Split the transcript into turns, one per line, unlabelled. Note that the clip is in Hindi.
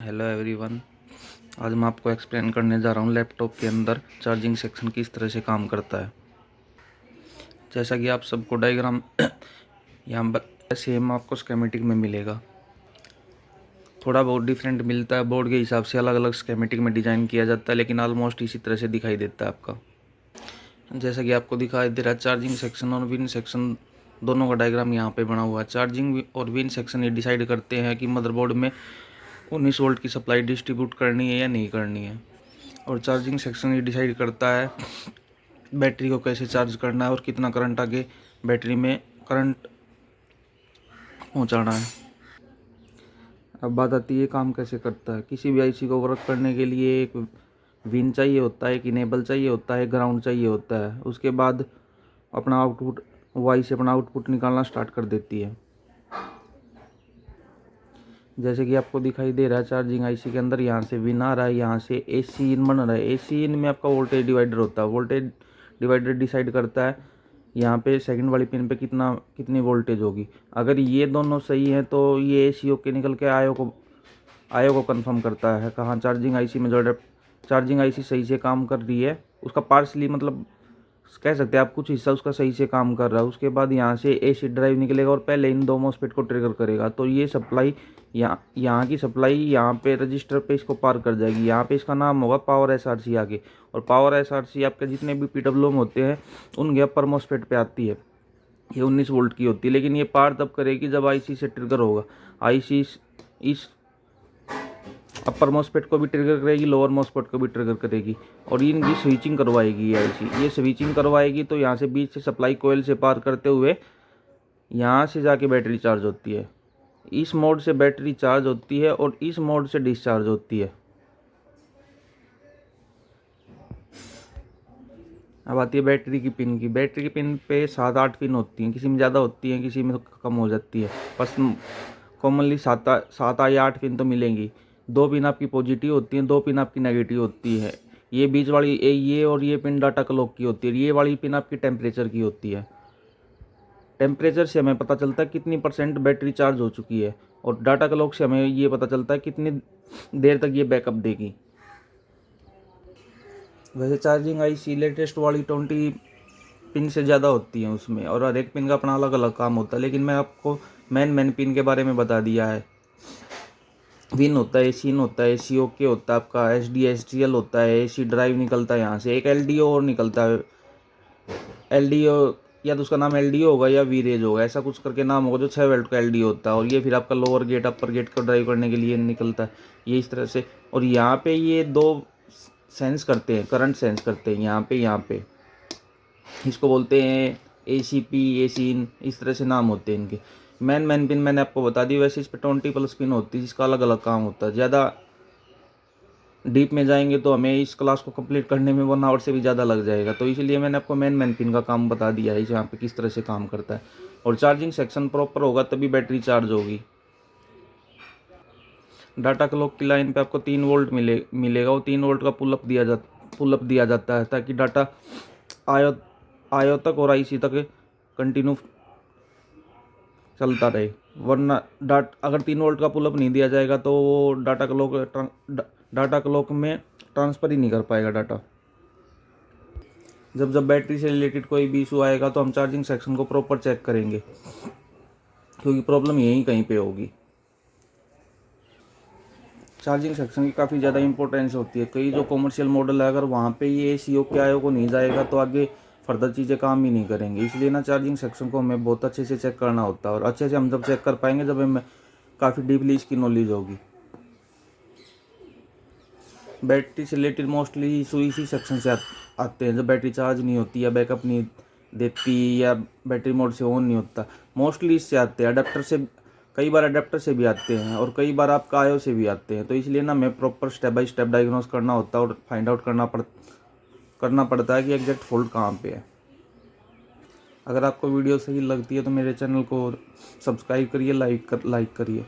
Hello everyone. आज मैं आपको एक्सप्लेन करने जा रहा हूँ लैपटॉप के अंदर चार्जिंग सेक्शन किस तरह से काम करता है। जैसा कि आप सबको डायग्राम यहाँ पर सेम आपको स्कीमेटिक में मिलेगा। थोड़ा बहुत डिफरेंट मिलता है, बोर्ड के हिसाब से अलग अलग स्कीमेटिक में डिज़ाइन किया जाता है, लेकिन ऑलमोस्ट इसी तरह से दिखाई देता है आपका। जैसा कि आपको दिखाई दे रहा है, चार्जिंग सेक्शन और विन सेक्शन दोनों का डायग्राम यहाँ पे बना हुआ है। चार्जिंग और विन सेक्शन ये डिसाइड करते हैं कि मदरबोर्ड में 19 वोल्ट की सप्लाई डिस्ट्रीब्यूट करनी है या नहीं करनी है, और चार्जिंग सेक्शन ये डिसाइड करता है बैटरी को कैसे चार्ज करना है और कितना करंट आगे बैटरी में करंट पहुंचाना है। अब बात आती है काम कैसे करता है। किसी भी आईसी को वर्क करने के लिए एक विन चाहिए होता है, एक इनेबल चाहिए होता है, ग्राउंड चाहिए होता है। उसके बाद अपना आउटपुट वाई से अपना आउटपुट निकालना स्टार्ट कर देती है। जैसे कि आपको दिखाई दे रहा है, चार्जिंग आईसी के अंदर यहाँ से विन आ रहा है, यहाँ से एसी इन बन रहा है। एसी इन में आपका वोल्टेज डिवाइडर होता है। वोल्टेज डिवाइडर डिसाइड करता है यहाँ पे सेकंड वाली पिन पे कितनी वोल्टेज होगी। अगर ये दोनों सही हैं तो ये एसी ओके निकल के आयो को कंफर्म करता है कहाँ चार्जिंग आईसी में जो चार्जिंग आईसी सही से काम कर रही है, उसका पार्सली मतलब कह सकते हैं आप कुछ हिस्सा उसका सही से काम कर रहा है। उसके बाद यहाँ से एसी ड्राइव निकलेगा और पहले इन दो मॉसफेट को ट्रिगर करेगा, तो ये सप्लाई यहाँ की सप्लाई यहाँ पे रजिस्टर पे इसको पार कर जाएगी। यहाँ पे इसका नाम होगा पावर एसआरसी आगे, और पावर एसआरसी आपके जितने भी पीडब्ल्यूएम होते हैं उनके अपर मॉसफेट पे आती है। ये 19 वोल्ट की होती है, लेकिन ये पार तब करेगी जब आईसी से ट्रिगर होगा। आईसी इस अपर मॉसफेट को भी ट्रिगर करेगी, लोअर मॉसफेट को भी ट्रिगर करेगी, और इनकी स्विचिंग करवाएगी। ये स्विचिंग करवाएगी तो यहाँ से बीच से सप्लाई कोयल से पार करते हुए यहाँ से जाके बैटरी चार्ज होती है। इस मोड से बैटरी चार्ज होती है और इस मोड से डिस्चार्ज होती है। अब आती है बैटरी की पिन की। बैटरी की पिन पे 7-8 पिन होती हैं, किसी में ज़्यादा होती हैं, किसी में कम हो जाती है। बस कॉमनली 7 या 8 पिन तो मिलेंगी। 2 पिन आपकी पॉजिटिव होती हैं, 2 पिन आपकी नेगेटिव होती है। ये बीच वाली ये और ये पिन डाटा क्लॉक की होती है। ये वाली पिन आपकी टेम्परेचर की होती है। टेम्परेचर से हमें पता चलता है कितनी % बैटरी चार्ज हो चुकी है, और डाटा क्लॉक से हमें ये पता चलता है कितनी देर तक ये बैकअप देगी। वैसे चार्जिंग आईसी लेटेस्ट वाली 20 पिन से ज़्यादा होती हैं उसमें, और हर एक पिन का अपना अलग अलग काम होता है, लेकिन मैं आपको मेन पिन के बारे में बता दिया है। विन होता है, एसी इन होता है, एसी ओके होता है, आपका एसडी एसडीएल होता है, एसी ड्राइव निकलता है यहाँ से, एक एलडीओ और निकलता है। एलडीओ या तो उसका नाम एलडीओ होगा या वीरेज होगा, ऐसा कुछ करके नाम होगा, जो 6 वोल्ट का एलडीओ होता है, और ये फिर आपका लोअर गेट अपर गेट को ड्राइव करने के लिए निकलता है। ये इस तरह से, और यहाँ पे ये 2 सेंस करते हैं, करंट सेंस करते हैं यहाँ पे इसको बोलते हैं एसीपी, एसी इन, इस तरह से नाम होते हैं इनके। मेन पिन मैंने आपको बता दी। वैसे इस पर 20+ पिन होती है जिसका अलग अलग काम होता है। ज़्यादा डीप में जाएंगे तो हमें इस क्लास को कंप्लीट करने में 1 आवर से भी ज़्यादा लग जाएगा, तो इसलिए मैंने आपको मेन पिन का काम बता दिया है यहाँ पे किस तरह से काम करता है। और चार्जिंग सेक्शन प्रॉपर होगा तभी बैटरी चार्ज होगी। डाटा क्लॉक की लाइन पे आपको 3 वोल्ट मिलेगा, और 3 वोल्ट का पुल अप दिया जाता है ताकि डाटा आयो तक और आईसी तक कंटिन्यू चलता रहे। वरना अगर 3 वोल्ट का पुल अप नहीं दिया जाएगा तो वो डाटा क्लॉक में ट्रांसफ़र ही नहीं कर पाएगा डाटा। जब बैटरी से रिलेटेड कोई भी इशू आएगा तो हम चार्जिंग सेक्शन को प्रॉपर चेक करेंगे, क्योंकि प्रॉब्लम यहीं कहीं पे होगी। चार्जिंग सेक्शन की काफ़ी ज़्यादा इंपॉर्टेंस होती है। कई जो कॉमर्शियल मॉडल है, अगर वहाँ पे ये सीओ के आयो को नहीं जाएगा तो आगे फर्दर चीज़ें काम ही नहीं करेंगे। इसलिए ना चार्जिंग सेक्शन को हमें बहुत अच्छे से चेक करना होता है, और अच्छे से हम जब चेक कर पाएंगे जब हमें काफ़ी डीपली इसकी नॉलेज होगी। बैटरी से रिलेटेड मोस्टली इशू इसी सेक्शन से आते हैं, जब बैटरी चार्ज नहीं होती या बैकअप नहीं देती या बैटरी मोड से ऑन नहीं होता। मोस्टली इससे आते हैं। अडेप्टर से, कई बार अडेप्टर से भी आते हैं, और कई बार आपका आयो से भी आते हैं। तो इसलिए ना हमें proper step by step diagnose करना होता है और फाइंड आउट करना पड़ता है कि एग्जैक्ट फॉल्ट कहाँ पे है। अगर आपको वीडियो सही लगती है तो मेरे चैनल को सब्सक्राइब करिए, लाइक करिए।